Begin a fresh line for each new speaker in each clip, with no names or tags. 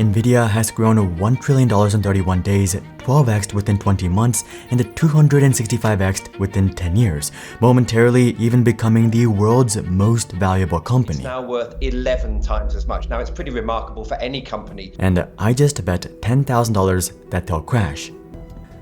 Nvidia has grown $1 trillion in 31 days, 12x within 20 months, and 265x within 10 years, momentarily even becoming the world's most valuable company.
It's now worth 11 times as much. Now, it's pretty remarkable for any company.
And I just bet $10,000 that they'll crash.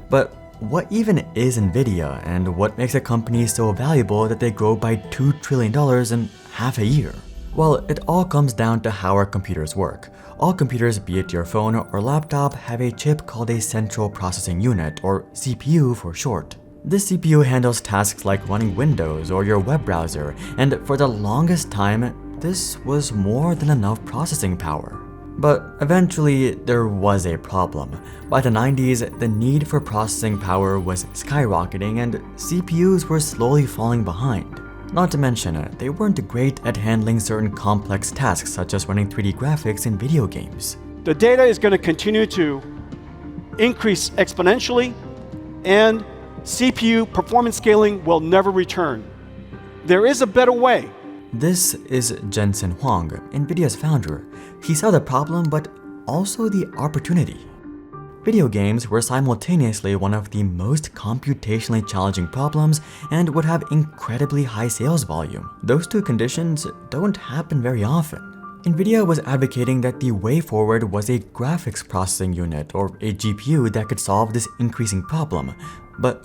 But what even is Nvidia, and what makes a company so valuable that they grow by $2 trillion in half a year? Well, it all comes down to how our computers work. All computers, be it your phone or laptop, have a chip called a central processing unit, or CPU for short. This CPU handles tasks like running Windows or your web browser, and for the longest time, this was more than enough processing power. But eventually, there was a problem. By the 90s, the need for processing power was skyrocketing and CPUs were slowly falling behind. Not to mention, they weren't great at handling certain complex tasks such as running 3D graphics in video games.
The data is going to continue to increase exponentially, and CPU performance scaling will never return. There is a better way.
This is Jensen Huang, Nvidia's founder. He saw the problem, but also the opportunity. Video games were simultaneously one of the most computationally challenging problems and would have incredibly high sales volume. Those two conditions don't happen very often. Nvidia was advocating that the way forward was a graphics processing unit, or a GPU that could solve this increasing problem. But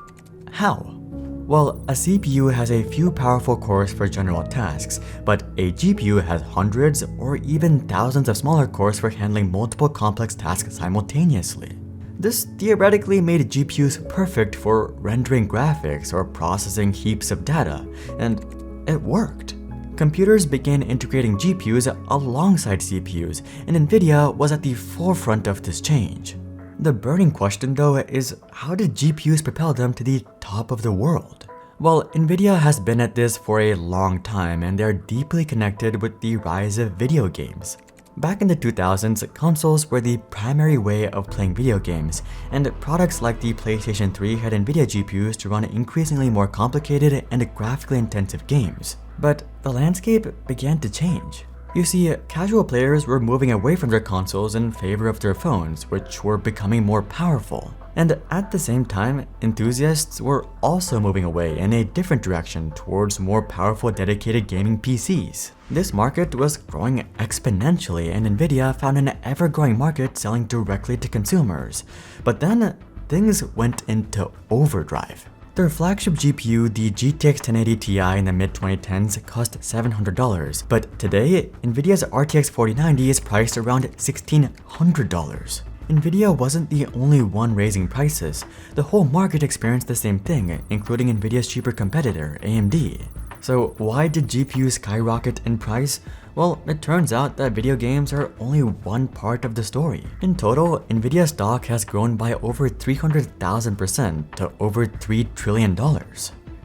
how? Well, a CPU has a few powerful cores for general tasks, but a GPU has hundreds or even thousands of smaller cores for handling multiple complex tasks simultaneously. This theoretically made GPUs perfect for rendering graphics or processing heaps of data, and it worked. Computers began integrating GPUs alongside CPUs, and Nvidia was at the forefront of this change. The burning question, though, is how did GPUs propel them to the top of the world? Well, Nvidia has been at this for a long time, and they're deeply connected with the rise of video games. Back in the 2000s, consoles were the primary way of playing video games, and products like the PlayStation 3 had Nvidia GPUs to run increasingly more complicated and graphically intensive games. But the landscape began to change. You see, casual players were moving away from their consoles in favor of their phones, which were becoming more powerful. And at the same time, enthusiasts were also moving away in a different direction towards more powerful dedicated gaming PCs. This market was growing exponentially, and Nvidia found an ever-growing market selling directly to consumers. But then, things went into overdrive. Their flagship GPU, the GTX 1080 Ti in the mid-2010s, cost $700, but today, Nvidia's RTX 4090 is priced around $1,600. Nvidia wasn't the only one raising prices. The whole market experienced the same thing, including Nvidia's cheaper competitor, AMD. So why did GPUs skyrocket in price? Well, it turns out that video games are only one part of the story. In total, Nvidia stock has grown by over 300,000% to over $3 trillion.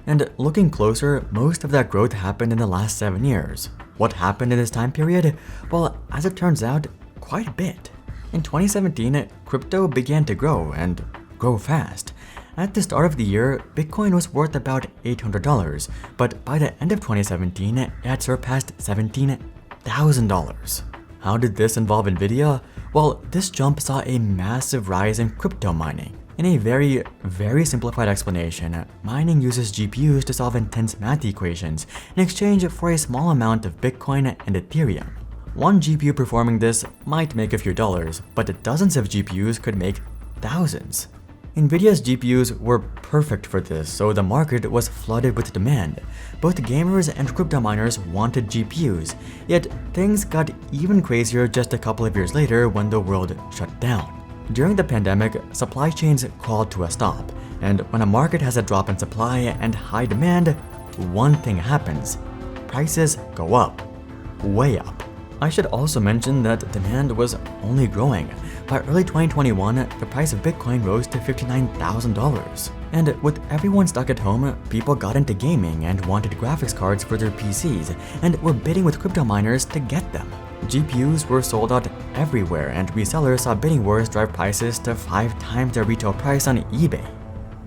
And looking closer, most of that growth happened in the last 7 years. What happened in this time period? Well, as it turns out, quite a bit. In 2017, crypto began to grow, and grow fast. At the start of the year, Bitcoin was worth about $800, but by the end of 2017, it had surpassed $17,000. How did this involve Nvidia? Well, this jump saw a massive rise in crypto mining. In a very simplified explanation, mining uses GPUs to solve intense math equations in exchange for a small amount of Bitcoin and Ethereum. One GPU performing this might make a few dollars, but dozens of GPUs could make thousands. Nvidia's GPUs were perfect for this, so the market was flooded with demand. Both gamers and crypto miners wanted GPUs, yet things got even crazier just a couple of years later when the world shut down. During the pandemic, supply chains crawled to a stop, and when a market has a drop in supply and high demand, one thing happens: prices go up, way up. I should also mention that demand was only growing. By early 2021, the price of Bitcoin rose to $59,000. And with everyone stuck at home, people got into gaming and wanted graphics cards for their PCs and were bidding with crypto miners to get them. GPUs were sold out everywhere, and resellers saw bidding wars drive prices to 5 times their retail price on eBay.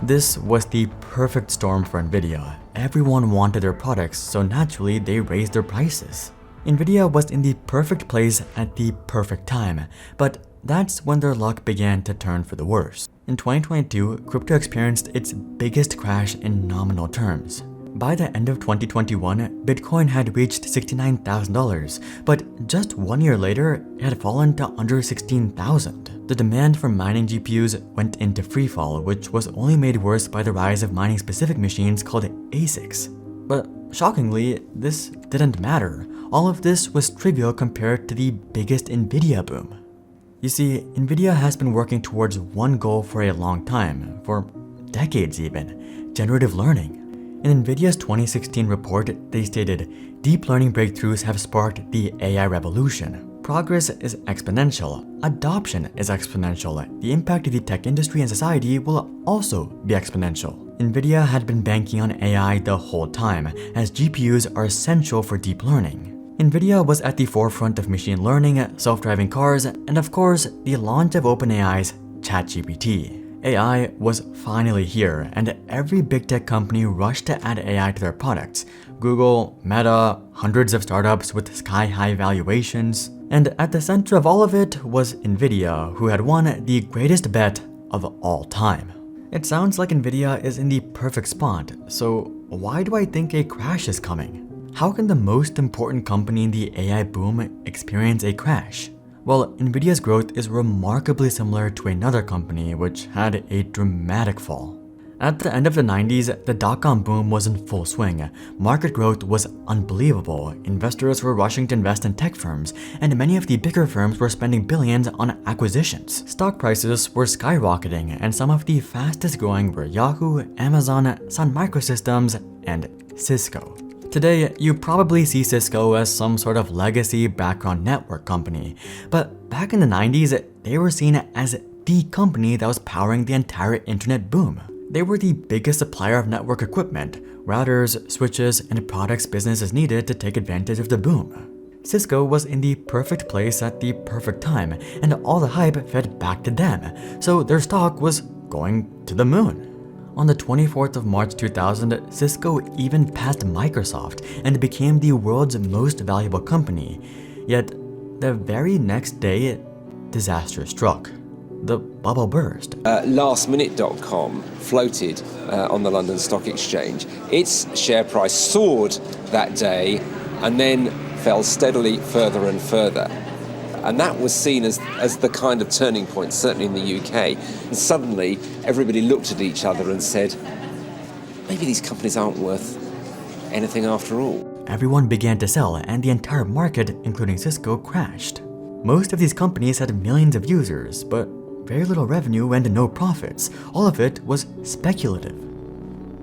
This was the perfect storm for Nvidia. Everyone wanted their products, so naturally they raised their prices. Nvidia was in the perfect place at the perfect time, but that's when their luck began to turn for the worse. In 2022, crypto experienced its biggest crash in nominal terms. By the end of 2021, Bitcoin had reached $69,000, but just 1 year later, it had fallen to under $16,000. The demand for mining GPUs went into freefall, which was only made worse by the rise of mining-specific machines called ASICs. But shockingly, this didn't matter. All of this was trivial compared to the biggest Nvidia boom. You see, Nvidia has been working towards one goal for a long time, for decades even: generative learning. In Nvidia's 2016 report, they stated, "Deep learning breakthroughs have sparked the AI revolution. Progress is exponential. Adoption is exponential. The impact of the tech industry and society will also be exponential." Nvidia had been banking on AI the whole time, as GPUs are essential for deep learning. Nvidia was at the forefront of machine learning, self-driving cars, and of course, the launch of OpenAI's ChatGPT. AI was finally here, and every big tech company rushed to add AI to their products. Google, Meta, hundreds of startups with sky-high valuations. And at the center of all of it was Nvidia, who had won the greatest bet of all time. It sounds like Nvidia is in the perfect spot, so why do I think a crash is coming? How can the most important company in the AI boom experience a crash? Well, Nvidia's growth is remarkably similar to another company which had a dramatic fall. At the end of the 90s, the dot-com boom was in full swing. Market growth was unbelievable. Investors were rushing to invest in tech firms, and many of the bigger firms were spending billions on acquisitions. Stock prices were skyrocketing, and some of the fastest growing were Yahoo, Amazon, Sun Microsystems, and Cisco. Today, you probably see Cisco as some sort of legacy background network company, but back in the 90s, they were seen as the company that was powering the entire internet boom. They were the biggest supplier of network equipment, routers, switches, and products businesses needed to take advantage of the boom. Cisco was in the perfect place at the perfect time, and all the hype fed back to them, so their stock was going to the moon. On the 24th of March 2000, Cisco even passed Microsoft and became the world's most valuable company. Yet, the very next day, disaster struck. The bubble burst.
Lastminute.com floated on the London Stock Exchange. Its share price soared that day and then fell steadily further and further. And that was seen as the kind of turning point, certainly in the UK. And suddenly, everybody looked at each other and said, maybe these companies aren't worth anything after all.
Everyone began to sell, and the entire market, including Cisco, crashed. Most of these companies had millions of users, but very little revenue and no profits. All of it was speculative.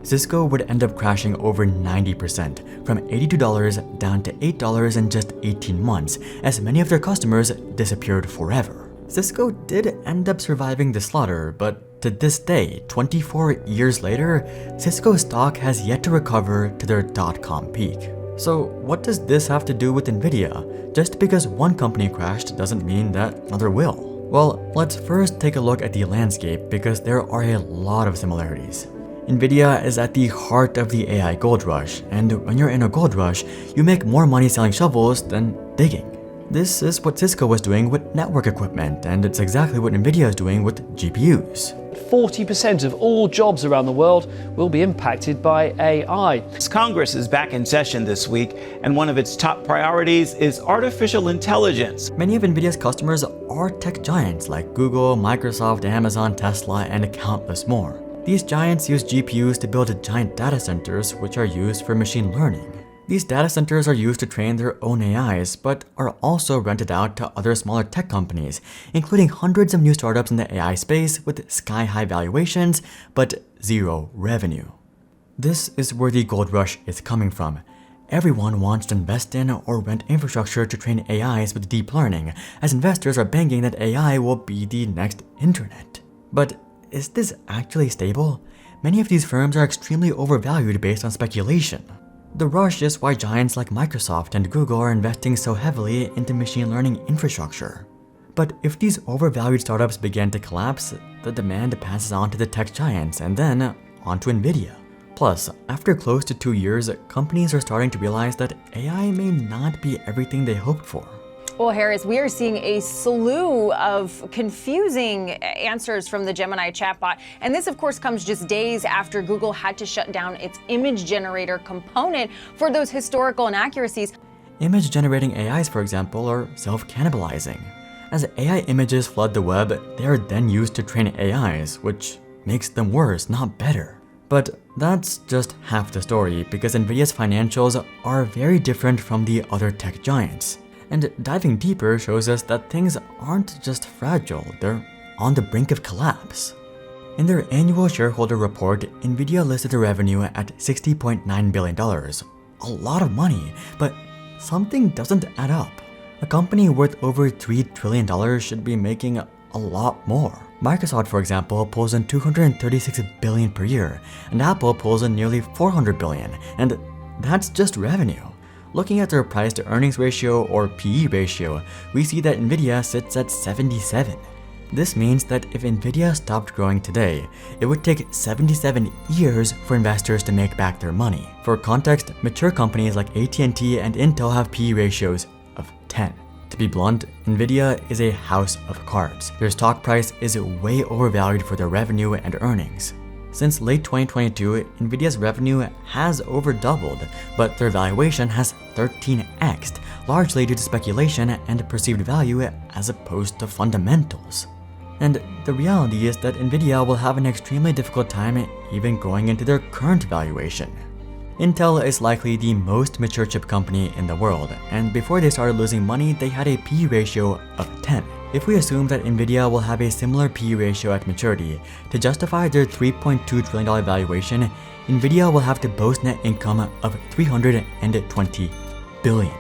Cisco would end up crashing over 90%, from $82 down to $8 in just 18 months, as many of their customers disappeared forever. Cisco did end up surviving the slaughter, but to this day, 24 years later, Cisco's stock has yet to recover to their dot-com peak. So what does this have to do with Nvidia? Just because one company crashed doesn't mean that another will. Well, let's first take a look at the landscape because there are a lot of similarities. Nvidia is at the heart of the AI gold rush, and when you're in a gold rush, you make more money selling shovels than digging. This is what Cisco was doing with network equipment, and it's exactly what Nvidia is doing with GPUs.
40% of all jobs around the world will be impacted by AI.
Congress is back in session this week, and one of its top priorities is artificial intelligence.
Many of Nvidia's customers are tech giants like Google, Microsoft, Amazon, Tesla, and countless more. These giants use GPUs to build giant data centers, which are used for machine learning. These data centers are used to train their own AIs, but are also rented out to other smaller tech companies, including hundreds of new startups in the AI space with sky-high valuations, but zero revenue. This is where the gold rush is coming from. Everyone wants to invest in or rent infrastructure to train AIs with deep learning, as investors are banking that AI will be the next internet. But is this actually stable? Many of these firms are extremely overvalued based on speculation. The rush is why giants like Microsoft and Google are investing so heavily into machine learning infrastructure. But if these overvalued startups begin to collapse, the demand passes on to the tech giants and then on to Nvidia. Plus, after close to 2 years, companies are starting to realize that AI may not be everything they hoped for.
Well, Harris, we are seeing a slew of confusing answers from the Gemini chatbot. And this, of course, comes just days after Google had to shut down its image generator component for those historical inaccuracies.
Image generating AIs, for example, are self-cannibalizing. As AI images flood the web, they are then used to train AIs, which makes them worse, not better. But that's just half the story, because Nvidia's financials are very different from the other tech giants. And diving deeper shows us that things aren't just fragile, they're on the brink of collapse. In their annual shareholder report, Nvidia listed the revenue at $60.9 billion. A lot of money, but something doesn't add up. A company worth over $3 trillion should be making a lot more. Microsoft, for example, pulls in $236 billion per year, and Apple pulls in nearly $400 billion, and that's just revenue. Looking at their price-to-earnings ratio, or PE ratio, we see that Nvidia sits at 77. This means that if Nvidia stopped growing today, it would take 77 years for investors to make back their money. For context, mature companies like AT&T and Intel have PE ratios of 10. To be blunt, Nvidia is a house of cards. Their stock price is way overvalued for their revenue and earnings. Since late 2022, Nvidia's revenue has over doubled, but their valuation has 13x'd, largely due to speculation and perceived value as opposed to fundamentals. And the reality is that Nvidia will have an extremely difficult time even going into their current valuation. Intel is likely the most mature chip company in the world, and before they started losing money, they had a PE ratio of 10. If we assume that Nvidia will have a similar PE ratio at maturity, to justify their $3.2 trillion valuation, Nvidia will have to boast net income of $320 billion.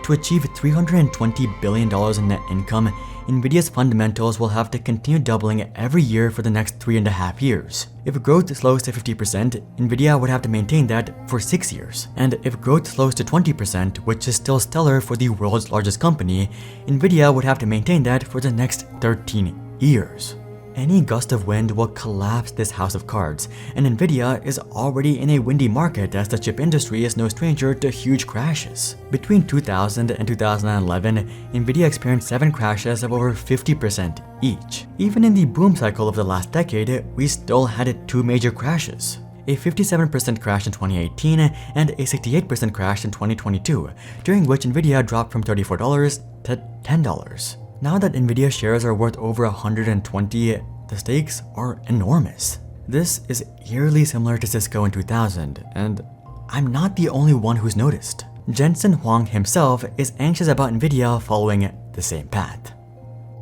To achieve $320 billion in net income, Nvidia's fundamentals will have to continue doubling every year for the next 3.5 years. If growth slows to 50%, Nvidia would have to maintain that for 6 years. And if growth slows to 20%, which is still stellar for the world's largest company, Nvidia would have to maintain that for the next 13 years. Any gust of wind will collapse this house of cards, and Nvidia is already in a windy market as the chip industry is no stranger to huge crashes. Between 2000 and 2011, Nvidia experienced 7 crashes of over 50% each. Even in the boom cycle of the last decade, we still had 2 major crashes. A 57% crash in 2018 and a 68% crash in 2022, during which Nvidia dropped from $34 to $10. Now that Nvidia shares are worth over 120, the stakes are enormous. This is eerily similar to Cisco in 2000, and I'm not the only one who's noticed. Jensen Huang himself is anxious about Nvidia following the same path.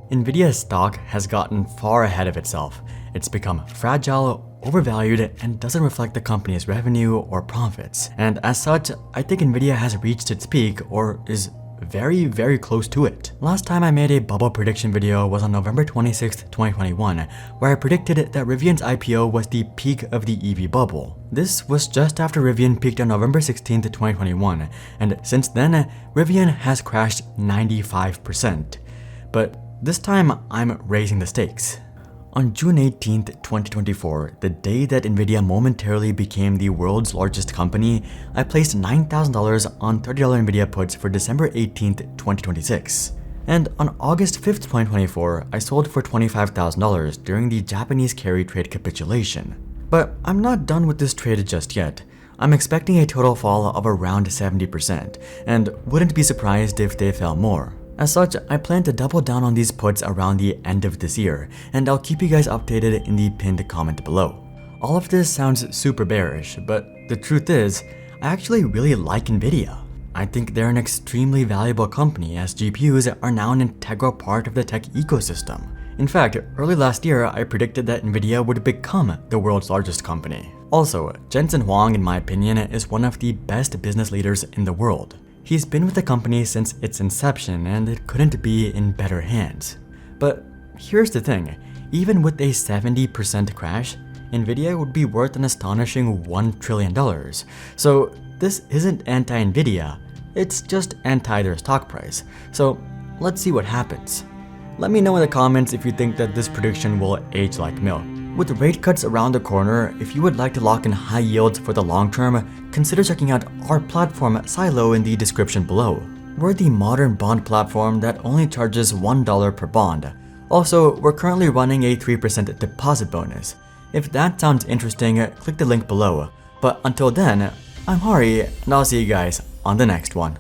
Nvidia's stock has gotten far ahead of itself. It's become fragile, overvalued, and doesn't reflect the company's revenue or profits. And as such, I think Nvidia has reached its peak or is very, very close to it. Last time I made a bubble prediction video was on November 26, 2021, where I predicted that Rivian's IPO was the peak of the EV bubble. This was just after Rivian peaked on November 16, 2021, and since then, Rivian has crashed 95%. But this time, I'm raising the stakes. On June 18, 2024, the day that Nvidia momentarily became the world's largest company, I placed $9,000 on $30 Nvidia puts for December 18, 2026. And on August 5, 2024, I sold for $25,000 during the Japanese carry trade capitulation. But I'm not done with this trade just yet. I'm expecting a total fall of around 70%, and wouldn't be surprised if they fell more. As such, I plan to double down on these puts around the end of this year, and I'll keep you guys updated in the pinned comment below. All of this sounds super bearish, but the truth is, I actually really like Nvidia. I think they're an extremely valuable company as GPUs are now an integral part of the tech ecosystem. In fact, early last year, I predicted that Nvidia would become the world's largest company. Also, Jensen Huang, in my opinion, is one of the best business leaders in the world. He's been with the company since its inception, and it couldn't be in better hands. But here's the thing, even with a 70% crash, Nvidia would be worth an astonishing $1 trillion. So this isn't anti-Nvidia, it's just anti their stock price. So let's see what happens. Let me know in the comments if you think that this prediction will age like milk. With rate cuts around the corner, if you would like to lock in high yields for the long term, consider checking out our platform Silo in the description below. we're the modern bond platform that only charges $1 per bond. Also, we're currently running a 3% deposit bonus. If that sounds interesting, click the link below. But until then, I'm Hari, and I'll see you guys on the next one.